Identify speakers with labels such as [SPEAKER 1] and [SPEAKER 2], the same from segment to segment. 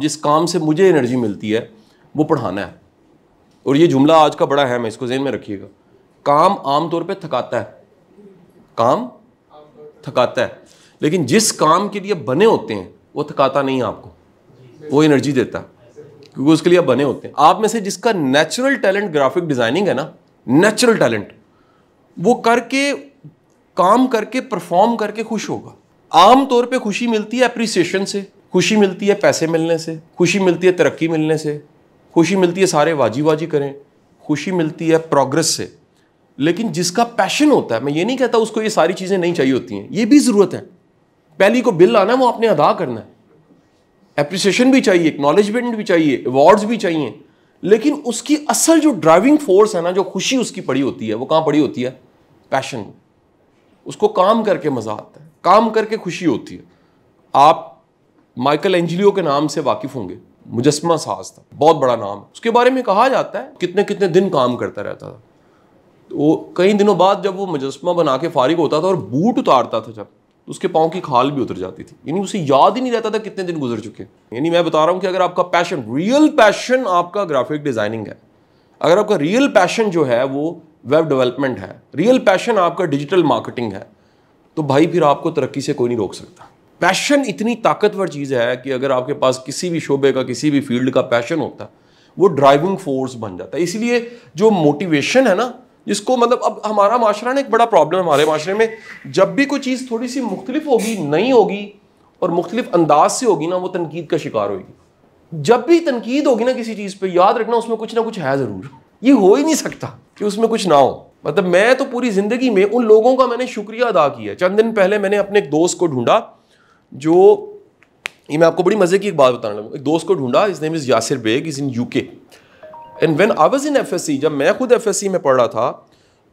[SPEAKER 1] जिस काम से मुझे एनर्जी मिलती है वो पढ़ाना है। और ये जुमला आज का बड़ा अहम है, इसको ज़हन में रखिएगा। काम आमतौर पे थकाता है, काम थकाता है, लेकिन जिस काम के लिए बने होते हैं वो थकाता नहीं है आपको, वो एनर्जी देता है, क्योंकि उसके लिए आप बने होते हैं। आप में से जिसका नेचुरल टैलेंट ग्राफिक डिज़ाइनिंग है ना, नेचुरल टैलेंट, वो करके काम करके परफॉर्म करके खुश होगा। आमतौर पे खुशी मिलती है एप्रिसिएशन से, खुशी मिलती है पैसे मिलने से, खुशी मिलती है तरक्की मिलने से, खुशी मिलती है सारे वाजी वाजी करें, खुशी मिलती है प्रोग्रेस से। लेकिन जिसका पैशन होता है, मैं ये नहीं कहता उसको ये सारी चीज़ें नहीं चाहिए होती हैं, ये भी ज़रूरत है। पहली को बिल आना है वो आपने अदा करना है, एप्रिसिएशन भी चाहिए, एक्नॉलेजमेंट भी चाहिए, अवार्ड्स भी चाहिए, लेकिन उसकी असल जो ड्राइविंग फोर्स है ना, जो खुशी उसकी पड़ी होती है, वो कहाँ पड़ी होती है? पैशन। उसको काम करके मज़ा आता है, काम करके खुशी होती है। आप माइकल एंजेलियो के नाम से वाकिफ़ होंगे, मुजस्मा साज था, बहुत बड़ा नाम है। उसके बारे में कहा जाता है कितने कितने दिन काम करता रहता था। तो कई दिनों बाद जब वो मुजस्मा बना के फारिग होता था और बूट उतारता था जब, तो उसके पाँव की खाल भी उतर जाती थी, यानी उसे याद ही नहीं रहता था कितने दिन गुजर चुके। यानी मैं बता रहा हूँ कि अगर आपका पैशन, रियल पैशन आपका ग्राफिक डिज़ाइनिंग है, अगर आपका रियल पैशन जो है वो वेब डेवलपमेंट है, रियल पैशन आपका डिजिटल मार्केटिंग है, तो भाई फिर आपको तरक्की से कोई नहीं रोक सकता। पैशन इतनी ताकतवर चीज़ है कि अगर आपके पास किसी भी शोबे का, किसी भी फील्ड का पैशन होता है, वो ड्राइविंग फोर्स बन जाता है। इसलिए जो मोटिवेशन है ना, जिसको मतलब अब हमारा माशरा ना, एक बड़ा प्रॉब्लम है हमारे माशरे में, जब भी कोई चीज़ थोड़ी सी मुख्तलिफ होगी, नई होगी और मुख्तलिफ अंदाज से होगी ना, वो तनकीद का शिकार होगी। जब भी तनकीद होगी ना किसी चीज़ पे, याद रखना उसमें कुछ ना कुछ है ज़रूर। ये हो ही नहीं सकता कि उसमें कुछ ना हो। मतलब मैं तो पूरी ज़िंदगी में उन लोगों का मैंने शुक्रिया अदा किया। चंद दिन पहले मैंने अपने एक दोस्त को ढूंढा, जो, ये मैं आपको बड़ी मज़े की एक बात बताने लगा। एक दोस्त को ढूंढा, his name is Yasir Beg, is in UK, and when I was in FSc, जब मैं खुद एफएससी में पढ़ रहा था,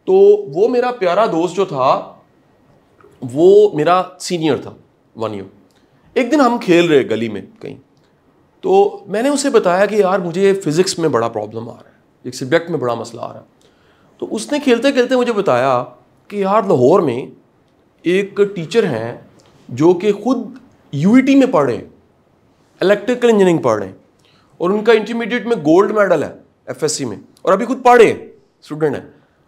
[SPEAKER 1] तो वो मेरा प्यारा दोस्त जो था वो मेरा सीनियर था 1 ईयर। एक दिन हम खेल रहे गली में कहीं, तो मैंने उसे बताया कि यार मुझे फ़िज़िक्स में बड़ा प्रॉब्लम आ रहा है, एक सब्जेक्ट में बड़ा मसला आ रहा है। तो उसने खेलते खेलते मुझे बताया कि यार लाहौर में एक टीचर हैं जो कि खुद यूईटी में पढ़े, इलेक्ट्रिकल इंजीनियरिंग पढ़े, और उनका इंटरमीडिएट में गोल्ड मेडल है एफएससी में, और अभी खुद पढ़े स्टूडेंट है,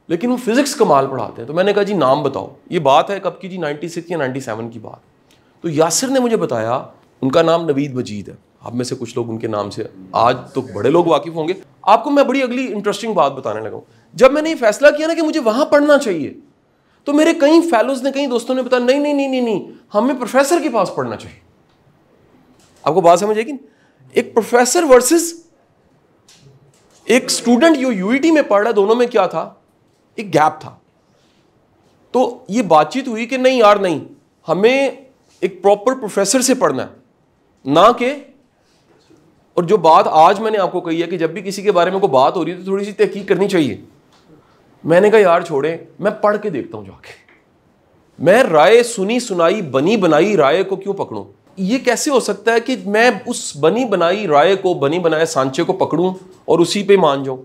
[SPEAKER 1] लेकिन वो फिज़िक्स कमाल पढ़ाते हैं। तो मैंने कहा जी नाम बताओ। ये बात है कब की जी? 96 या 97 की बात। तो यासिर ने मुझे बताया, उनका नाम नवीद मजीद है। आप में से कुछ लोग उनके नाम से आज तो बड़े लोग वाकिफ़ होंगे। आपको मैं बड़ी अगली इंटरेस्टिंग बात बताने लगा हूँ। जब मैंने ये फैसला किया ना कि मुझे वहाँ पढ़ना चाहिए, तो मेरे कई फेलोज ने, कई दोस्तों ने बताया नहीं नहीं नहीं नहीं नहीं, हमें प्रोफेसर के पास पढ़ना चाहिए। आपको बात समझ आएगी? एक प्रोफेसर वर्सेस एक स्टूडेंट जो यूईटी में पढ़ रहा है, दोनों में क्या था? एक गैप था। तो ये बातचीत हुई कि नहीं यार नहीं, हमें एक प्रॉपर प्रोफेसर से पढ़ना है, ना कि, और जो बात आज मैंने आपको कही है कि जब भी किसी के बारे में कोई बात हो रही है तो थोड़ी सी तहकीक करनी चाहिए। मैंने कहा यार छोड़े, मैं पढ़ के देखता हूं जाके, मैं राय सुनी सुनाई बनी बनाई राय को क्यों पकड़ूं? ये कैसे हो सकता है कि मैं उस बनी बनाई राय को, बनी बनाए सांचे को पकड़ूं और उसी पे मान जाऊं?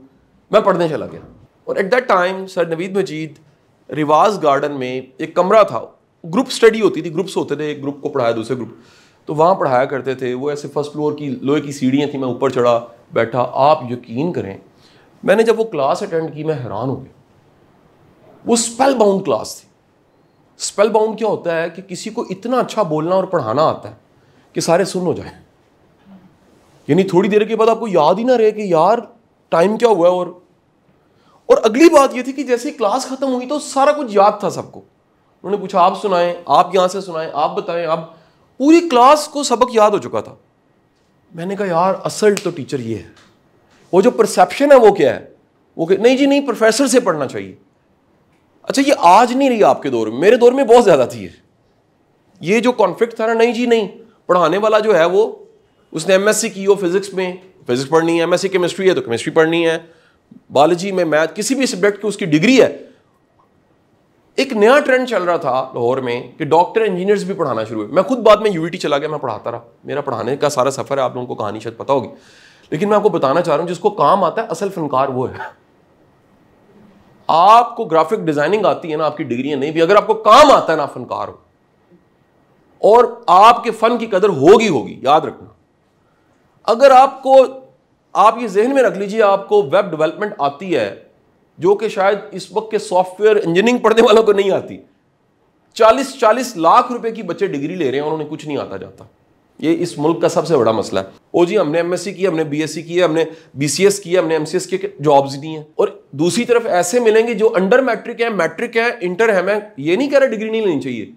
[SPEAKER 1] मैं पढ़ने चला गया, और at that time sir Naveed Majeed Riwaz garden में एक कमरा था, ग्रुप स्टडी होती थी, ग्रुप्स होते थे, एक ग्रुप को पढ़ाया दूसरे ग्रुप, तो वहाँ पढ़ाया करते थे। वो ऐसे फर्स्ट फ्लोर की लोहे की सीढ़ियाँ थी, मैं ऊपर चढ़ा बैठा। आप यकीन करें, मैंने जब वो क्लास अटेंड की, मैं हैरान हो गया। वो स्पेल बाउंड क्लास थी। स्पेल बाउंड क्या होता है कि किसी को इतना अच्छा बोलना और पढ़ाना आता है कि सारे सुन हो जाए, यानी थोड़ी देर के बाद आपको याद ही ना रहे कि यार टाइम क्या हुआ है। और अगली बात ये थी कि जैसे क्लास खत्म हुई तो सारा कुछ याद था सबको। उन्होंने पूछा आप सुनाएं, आप यहाँ से सुनाएं, आप बताएं। अब पूरी क्लास को सबक याद हो चुका था। मैंने कहा यार असल तो टीचर ये है, वो जो परसेप्शन है वो क्या है? वो नहीं जी नहीं, प्रोफेसर से पढ़ना चाहिए। अच्छा ये आज नहीं रही आपके दौर में, मेरे दौर में बहुत ज़्यादा थी ये जो कॉन्फ्लिक्ट था ना। नहीं जी नहीं, पढ़ाने वाला जो है वो, उसने एमएससी की हो फिजिक्स में, फिजिक्स पढ़नी है, एमएससी केमिस्ट्री है तो केमिस्ट्री पढ़नी है, बायोलॉजी में, मैथ, किसी भी सब्जेक्ट की उसकी डिग्री है। एक नया ट्रेंड चल रहा था लाहौर में कि डॉक्टर इंजीनियर्स भी पढ़ाना शुरू हुए। मैं खुद बाद में यूईटी चला गया, मैं पढ़ाता रहा। मेरा पढ़ाने का सारा सफ़र है, आप लोगों को कहानी शायद पता होगी, लेकिन मैं आपको बताना चाह रहा हूँ जिसको काम आता है, असल फनकार वो है। आपको ग्राफिक डिजाइनिंग आती है ना, आपकी डिग्रियां नहीं भी, अगर आपको काम आता है ना, फनकार हो और आपके फन की कदर होगी, याद रखना। अगर आपको, आप ये जहन में रख लीजिए, आपको वेब डेवलपमेंट आती है जो कि शायद इस वक्त के सॉफ्टवेयर इंजीनियरिंग पढ़ने वालों को नहीं आती, 40-40 लाख रुपए की बच्चे डिग्री ले रहे हैं और उन्हें कुछ नहीं आता जाता। ये इस मुल्क का सबसे बड़ा मसला है। ओ जी हमने एमएससी किया, हमने बीएससी किया, हमने बीसीएस किया, हमने एमसीएस किया, जॉब्स नहीं है। और दूसरी तरफ ऐसे मिलेंगे जो अंडर मैट्रिक है, मैट्रिक है, इंटर है। मैं ये नहीं कह रहा डिग्री नहीं लेनी चाहिए,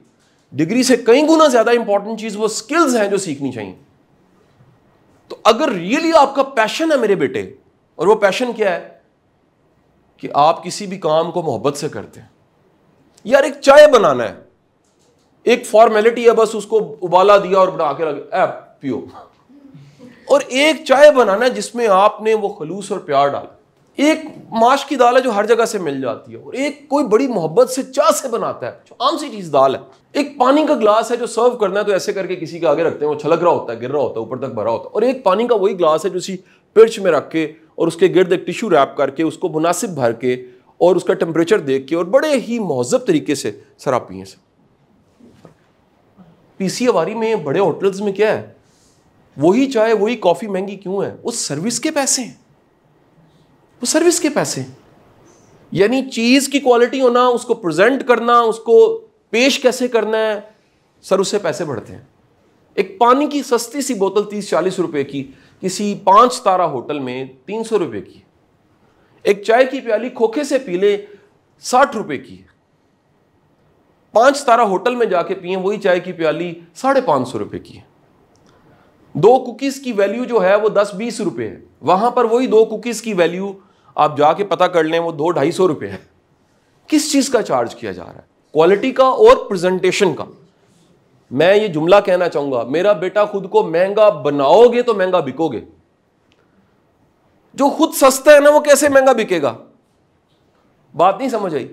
[SPEAKER 1] डिग्री से कई गुना ज्यादा इंपॉर्टेंट चीज वो स्किल्स हैं जो सीखनी चाहिए। तो अगर रियली आपका पैशन है मेरे बेटे, और वो पैशन क्या है कि आप किसी भी काम को मोहब्बत से करते हैं। यार एक चाय बनाना है, एक फॉर्मेलिटी है, बस उसको उबाला दिया और बना के लगे पियो। और एक चाय बनाना है जिसमें आपने वो खलूस और प्यार डाला। एक माश की दाल है जो हर जगह से मिल जाती है, और एक कोई बड़ी मोहब्बत से चाह से बनाता है, जो आम सी चीज दाल है। एक पानी का ग्लास है जो सर्व करना है तो ऐसे करके किसी के आगे रखते हैं, वो छलक रहा होता है, गिर रहा होता है, ऊपर तक भरा होता है। और एक पानी का वही ग्लास है जो उसी पिर्च में रख के और उसके गिर्द एक टिश्यू रैप करके उसको मुनासिब भर के और उसका टेम्परेचर देख के और बड़े ही महज़ब तरीके से सर आप पिए। पीसी अवारी में, बड़े होटल्स में क्या है, वही चाय वही कॉफी महंगी क्यों है? वो सर्विस के पैसे हैं, वो सर्विस के पैसे। यानी चीज की क्वालिटी होना, उसको प्रेजेंट करना, उसको पेश कैसे करना है, सर उससे पैसे बढ़ते हैं। एक पानी की सस्ती सी बोतल 30-40 रुपए की किसी 5 तारा होटल में 300 रुपए की। एक चाय की प्याली खोखे से पी ले 60 रुपए की। 5 तारा होटल में जाके पिए वही चाय की प्याली 550 रुपए की है। 2 कुकीज की वैल्यू जो है वो 10-20 रुपए है, वहां पर वही 2 कुकीज की वैल्यू आप जाके पता कर लें वो 200-250 रुपए है। किस चीज का चार्ज किया जा रहा है? क्वालिटी का और प्रेजेंटेशन का। मैं ये जुमला कहना चाहूंगा, मेरा बेटा खुद को महंगा बनाओगे तो महंगा बिकोगे। जो खुद सस्ता है ना वो कैसे महंगा बिकेगा? बात नहीं समझ आई।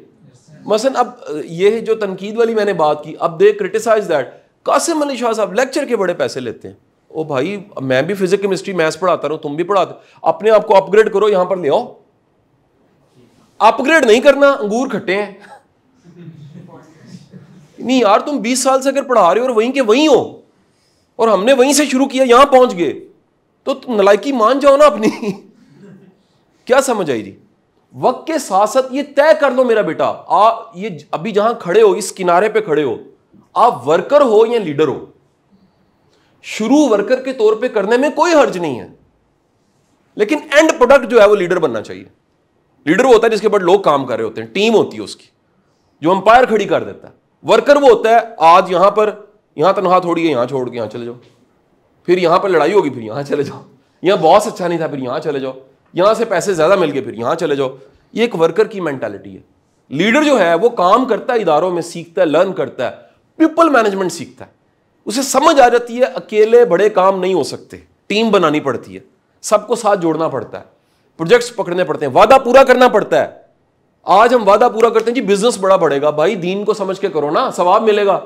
[SPEAKER 1] मसलन अब ये जो तनकीद वाली मैंने बात की, अब दे क्रिटिसाइज दैट कासिम अली शाह साहब लेक्चर के बड़े पैसे लेते हैं। ओ भाई, मैं भी फिजिक्स केमिस्ट्री मैथ्स पढ़ाता रहा हूं, तुम भी पढ़ाते, अपने आप को अपग्रेड करो, यहां पर ले आओ। अपग्रेड नहीं करना, अंगूर खट्टे हैं। नहीं यार, तुम 20 साल से अगर पढ़ा रहे हो और वहीं के वहीं हो और हमने वहीं से शुरू किया, यहां पहुंच गए, तो नलायकी मान जाओ ना अपनी। क्या समझ आई जी? वक्त के साथ साथ ये तय कर लो मेरा बेटा, ये अभी जहां खड़े हो, इस किनारे पे खड़े हो, आप वर्कर हो या लीडर हो। शुरू वर्कर के तौर पे करने में कोई हर्ज नहीं है, लेकिन एंड प्रोडक्ट जो है वो लीडर बनना चाहिए। लीडर वो होता है जिसके बाद लोग काम कर रहे होते हैं, टीम होती है उसकी, जो अंपायर खड़ी कर देता है। वर्कर वो होता है आज यहां पर, यहां तनख्वाह थोड़ी है, यहां छोड़ के यहां चले जाओ, फिर यहां पर लड़ाई होगी, फिर यहां चले जाओ, यहां बॉस अच्छा नहीं था, फिर यहां चले जाओ, यहां से पैसे ज्यादा मिल गए, फिर यहां चले जाओ। ये एक वर्कर की मेंटालिटी है। लीडर जो है वो काम करता है, इदारों में सीखता है, लर्न करता है, पीपल मैनेजमेंट सीखता है, उसे समझ आ जाती है अकेले बड़े काम नहीं हो सकते, टीम बनानी पड़ती है, सबको साथ जोड़ना पड़ता है, प्रोजेक्ट्स पकड़ने पड़ते हैं, वादा पूरा करना पड़ता है। आज हम वादा पूरा करते हैं जी बिजनेस बड़ा बढ़ेगा, भाई दीन को समझ के करो ना, सवाब मिलेगा।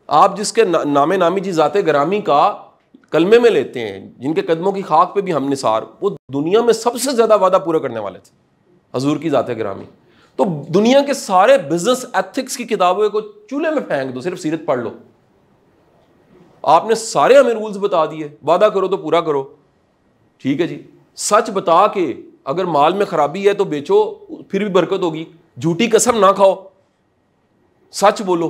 [SPEAKER 1] आप जिसके नामे नामी जी जाते ग्रामी का कलमे में लेते हैं, जिनके कदमों की खाक पे भी हम निसार, वो दुनिया में सबसे ज्यादा वादा पूरा करने वाले थे, हजूर की जाते ग्रामी। तो दुनिया के सारे बिजनेस एथिक्स की किताबों को चूल्हे में फेंक दो, सिर्फ सीरत पढ़ लो। आपने सारे हमें रूल्स बता दिए, वादा करो तो पूरा करो, ठीक है जी। सच बता के अगर माल में खराबी है तो बेचो, फिर भी बरकत होगी। झूठी कसम ना खाओ, सच बोलो,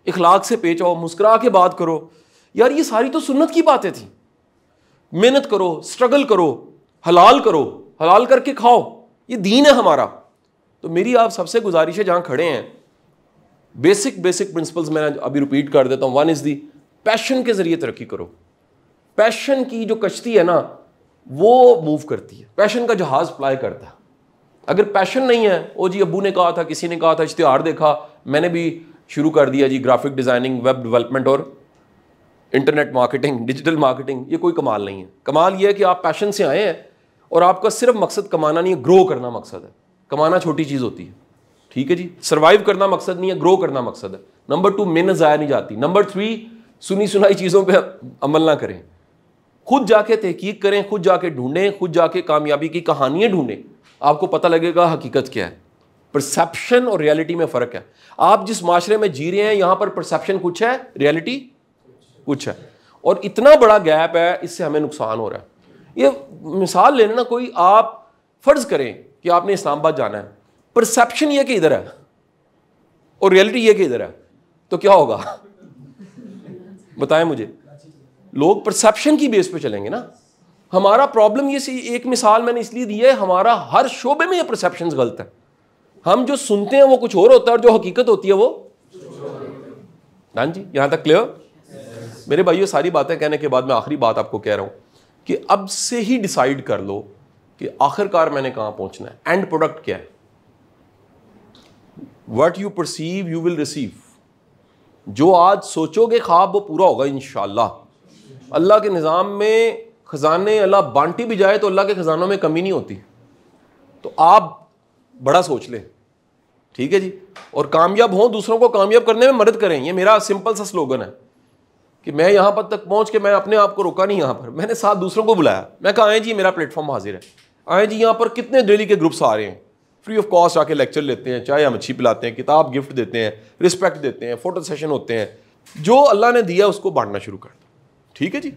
[SPEAKER 1] इखलाक से पेश आओ, मुस्कुरा के बात करो। यार ये सारी तो सुन्नत की बातें थी। मेहनत करो, स्ट्रगल करो, हलाल करो, हलाल करके खाओ, ये दीन है हमारा। तो मेरी आप सबसे गुजारिश है, जहां खड़े हैं, बेसिक प्रिंसिपल्स मैं अभी रिपीट कर देता हूं। वन इज दी पैशन के जरिए तरक्की करो। पैशन की जो कश्ती है ना वो मूव करती है, पैशन का जहाज फ्लाई करता है। अगर पैशन नहीं है, ओ जी अब्बू ने कहा था, किसी ने कहा था, इश्तिहार देखा, मैंने भी शुरू कर दिया जी, ग्राफिक डिजाइनिंग, वेब डेवलपमेंट और इंटरनेट मार्केटिंग, डिजिटल मार्केटिंग, ये कोई कमाल नहीं है। कमाल ये है कि आप पैशन से आए हैं और आपका सिर्फ मकसद कमाना नहीं है, ग्रो करना मकसद है। कमाना छोटी चीज होती है, ठीक है जी। सर्वाइव करना मकसद नहीं है, ग्रो करना मकसद है। नंबर 2, मेहनत जाया नहीं जाती। नंबर 3, सुनी सुनाई चीजों पे अमल ना करें, खुद जाके तहकीक करें, खुद जाके ढूंढें, खुद जाके कामयाबी की कहानियां ढूंढें, आपको पता लगेगा हकीकत क्या है। परसेप्शन और रियलिटी में फर्क है। आप जिस माशरे में जी रहे हैं, यहां पर परसेप्शन कुछ है, रियलिटी कुछ है। और इतना बड़ा गैप है, इससे हमें नुकसान हो रहा है। ये मिसाल लेना ना, कोई आप फर्ज करें कि आपने इस्लामाबाद जाना है, परसेप्शन ये कि इधर है और रियलिटी ये कि इधर है, तो क्या होगा? बताएं मुझे। लोग परसेप्शन की बेस पे चलेंगे ना। हमारा प्रॉब्लम ये एक मिसाल मैंने इसलिए दी है, हमारा हर शोबे में ये परसेप्शंस गलत है। हम जो सुनते हैं वो कुछ और होता है और जो हकीकत होती है वो। हाँ जी, यहां तक क्लियर? मेरे भाइयों, सारी बातें कहने के बाद मैं आखिरी बात आपको कह रहा हूं कि अब से ही डिसाइड कर लो कि आखिरकार मैंने कहां पहुंचना है, एंड प्रोडक्ट क्या है। What you perceive you will receive. जो आज सोचोगे ख्वाब वो पूरा होगा इंशाअल्लाह। अल्लाह के निज़ाम में खजाने अल्लाह बांटी भी जाए तो अल्लाह के खजानों में कमी नहीं होती। तो आप बड़ा सोच लें, ठीक है जी, और कामयाब हों, दूसरों को कामयाब करने में मदद करें। ये मेरा सिंपल सा स्लोगन है कि मैं यहां पर तक पहुंच के मैं अपने आप को रोका नहीं, यहां पर मैंने साथ दूसरों को बुलाया। मैं कहा आए जी, मेरा प्लेटफॉर्म हाजिर है, आए जी। यहां पर कितने डेली के ग्रुप्स आ रहे हैं, फ्री ऑफ कॉस्ट आके लेक्चर लेते हैं, चाय या मच्छी पिलाते हैं, किताब गिफ्ट देते हैं, रिस्पेक्ट देते हैं, फोटो सेशन होते हैं। जो अल्लाह ने दिया उसको बांटना शुरू कर दो, ठीक है जी।